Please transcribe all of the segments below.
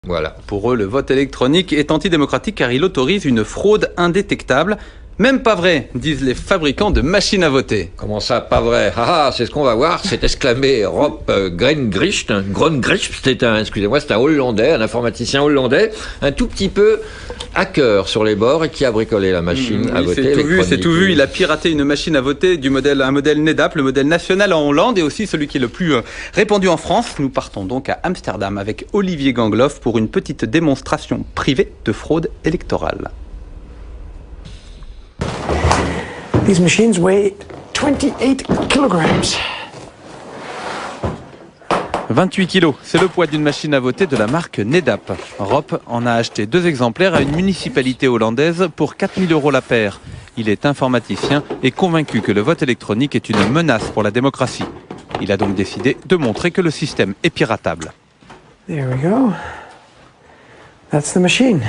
Voilà. Pour eux, le vote électronique est antidémocratique car il autorise une fraude indétectable. Même pas vrai, disent les fabricants de machines à voter. Comment ça, pas vrai? C'est ce qu'on va voir. C'est exclamé Rob Grongricht. Grongricht, c'est un Hollandais, un informaticien hollandais, un tout petit peu hacker sur les bords et qui a bricolé la machine à voter électronique. C'est tout vu. Il a piraté une machine à voter un modèle NEDAP, le modèle national en Hollande et aussi celui qui est le plus répandu en France. Nous partons donc à Amsterdam avec Olivier Gangloff pour une petite démonstration privée de fraude électorale. These machines weigh 28 kilograms. 28 kilos, c'est le poids d'une machine à voter de la marque NEDAP. Rob en a acheté 2 exemplaires à une municipalité hollandaise pour 4 000 € la paire. Il est informaticien et convaincu que le vote électronique est une menace pour la démocratie. Il a donc décidé de montrer que le système est piratable. There we go. That's the machine.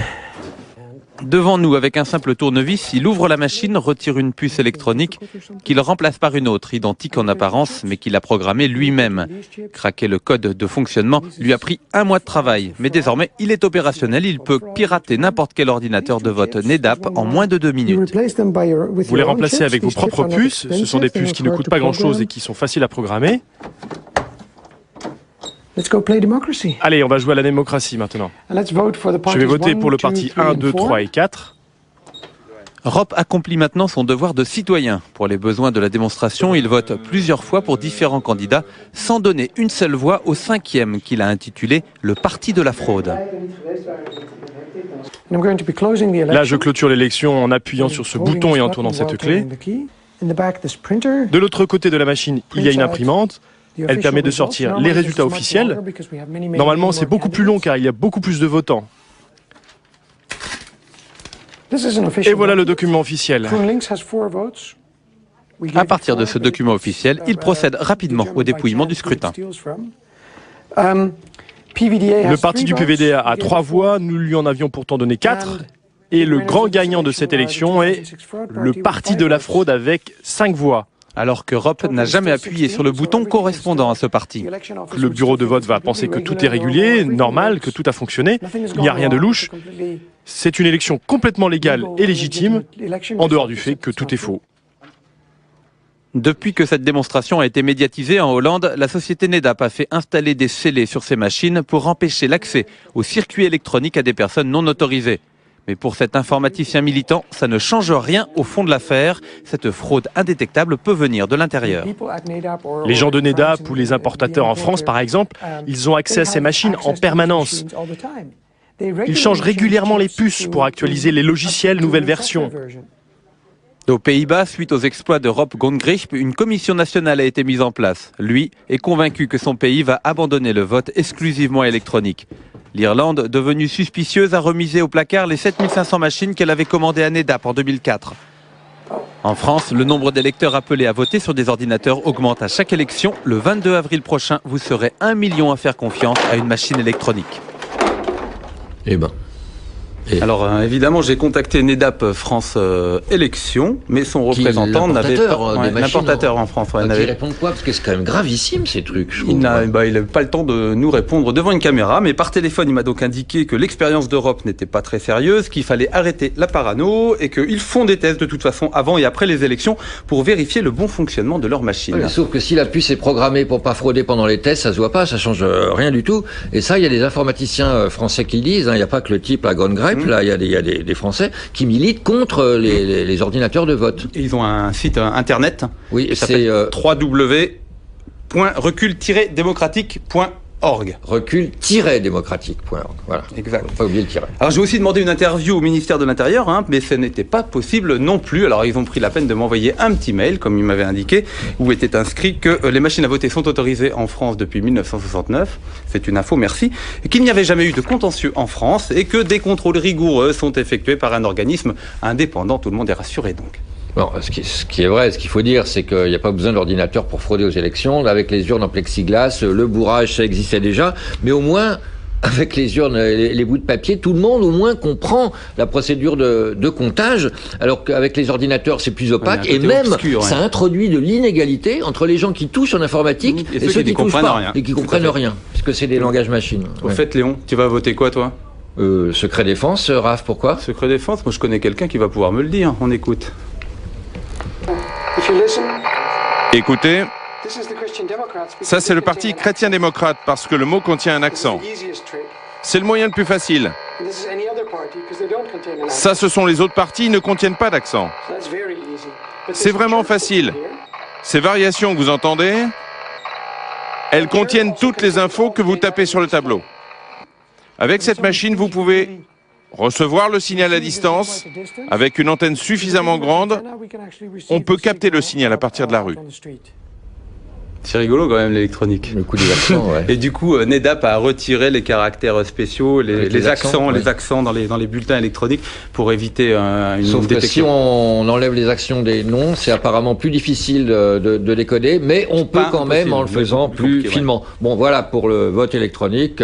Devant nous, avec un simple tournevis, il ouvre la machine, retire une puce électronique qu'il remplace par une autre, identique en apparence, mais qu'il a programmée lui-même. Craquer le code de fonctionnement lui a pris 1 mois de travail, mais désormais, il est opérationnel. Il peut pirater n'importe quel ordinateur de vote NEDAP en moins de 2 minutes. Vous les remplacez avec vos propres puces. Ce sont des puces qui ne coûtent pas grand-chose et qui sont faciles à programmer. Let's go play democracy. Allez, on va jouer à la démocratie maintenant. Je vais voter pour le parti 1, 2, 3 et 4. Rob accomplit maintenant son devoir de citoyen. Pour les besoins de la démonstration, il vote plusieurs fois pour différents candidats, sans donner une seule voix au 5e qu'il a intitulé « Le Parti de la fraude ». Là, je clôture l'élection en appuyant sur ce bouton et en tournant cette clé. De l'autre côté de la machine, il y a une imprimante. Elle permet de sortir les résultats officiels. Normalement, c'est beaucoup plus long car il y a beaucoup plus de votants. Et voilà le document officiel. À partir de ce document officiel, il procède rapidement au dépouillement du scrutin. Le parti du PVDA a 3 voix, nous lui en avions pourtant donné 4. Et le grand gagnant de cette élection est le parti de la fraude avec 5 voix. Alors que Rob n'a jamais appuyé sur le bouton correspondant à ce parti. Le bureau de vote va penser que tout est régulier, normal, que tout a fonctionné, il n'y a rien de louche. C'est une élection complètement légale et légitime, en dehors du fait que tout est faux. Depuis que cette démonstration a été médiatisée en Hollande, la société NEDAP a fait installer des scellés sur ses machines pour empêcher l'accès aux circuits électroniques à des personnes non autorisées. Mais pour cet informaticien militant, ça ne change rien au fond de l'affaire. Cette fraude indétectable peut venir de l'intérieur. Les gens de NEDAP ou les importateurs en France, par exemple, ils ont accès à ces machines en permanence. Ils changent régulièrement les puces pour actualiser les logiciels nouvelles versions. Aux Pays-Bas, suite aux exploits de Rob Grongricht, une commission nationale a été mise en place. Lui est convaincu que son pays va abandonner le vote exclusivement électronique. L'Irlande, devenue suspicieuse, a remisé au placard les 7500 machines qu'elle avait commandées à NEDAP en 2004. En France, le nombre d'électeurs appelés à voter sur des ordinateurs augmente à chaque élection. Le 22 avril prochain, vous serez 1 million à faire confiance à une machine électronique. Eh ben. Alors évidemment, j'ai contacté NEDAP France Élections, mais son représentant n'avait pas l'importateur en France. Qui répond quoi? Parce que c'est quand même gravissime ces trucs. Il n'avait pas le temps de nous répondre devant une caméra, mais par téléphone, il m'a donc indiqué que l'expérience d'Europe n'était pas très sérieuse, qu'il fallait arrêter la parano et qu'ils font des tests de toute façon avant et après les élections pour vérifier le bon fonctionnement de leur machine. Ouais, sauf que si la puce est programmée pour pas frauder pendant les tests, ça se voit pas, ça change rien du tout. Et ça, il y a des informaticiens français qui le disent. Il n'y a pas que le type à Grongricht. Là, il y a des Français qui militent contre les ordinateurs de vote. Et ils ont un site internet. Oui, c'est www.recul-démocratique.org. Recul-démocratique.org. Voilà. Exact. Faut pas oublier le tiret. Alors j'ai aussi demandé une interview au ministère de l'Intérieur, mais ce n'était pas possible non plus. Alors ils ont pris la peine de m'envoyer un petit mail, comme ils m'avaient indiqué, où était inscrit que les machines à voter sont autorisées en France depuis 1969. C'est une info, merci. Et qu'il n'y avait jamais eu de contentieux en France et que des contrôles rigoureux sont effectués par un organisme indépendant. Tout le monde est rassuré donc. Bon, ce qui est vrai, ce qu'il faut dire, c'est qu'il n'y a pas besoin d'ordinateur pour frauder aux élections. Avec les urnes en plexiglas, le bourrage, ça existait déjà. Mais au moins, avec les urnes, les bouts de papier, tout le monde au moins comprend la procédure de comptage, alors qu'avec les ordinateurs c'est plus opaque, et même obscur, ça introduit de l'inégalité entre les gens qui touchent en informatique et ceux qui touchent pas, et qui comprennent rien, puisque c'est des langages machines. Au fait, Léon, tu vas voter quoi, toi? Secret défense, Raph, pourquoi? Secret défense, moi je connais quelqu'un qui va pouvoir me le dire, on écoute. Écoutez, ça c'est le parti chrétien-démocrate parce que le mot contient un accent. C'est le moyen le plus facile. Ça, ce sont les autres partis, ils ne contiennent pas d'accent. C'est vraiment facile. Ces variations que vous entendez, elles contiennent toutes les infos que vous tapez sur le tableau. Avec cette machine, vous pouvez recevoir le signal à distance. Avec une antenne suffisamment grande, on peut capter le signal à partir de la rue. C'est rigolo quand même l'électronique. Le coup des accents, ouais. Et du coup, NEDAP a retiré les caractères spéciaux, les accents dans les bulletins électroniques pour éviter une Sauf détection. Que si on enlève les accents des noms, c'est apparemment plus difficile de décoder, mais on peut quand même en le faisant plus finement. Bon, voilà pour le vote électronique.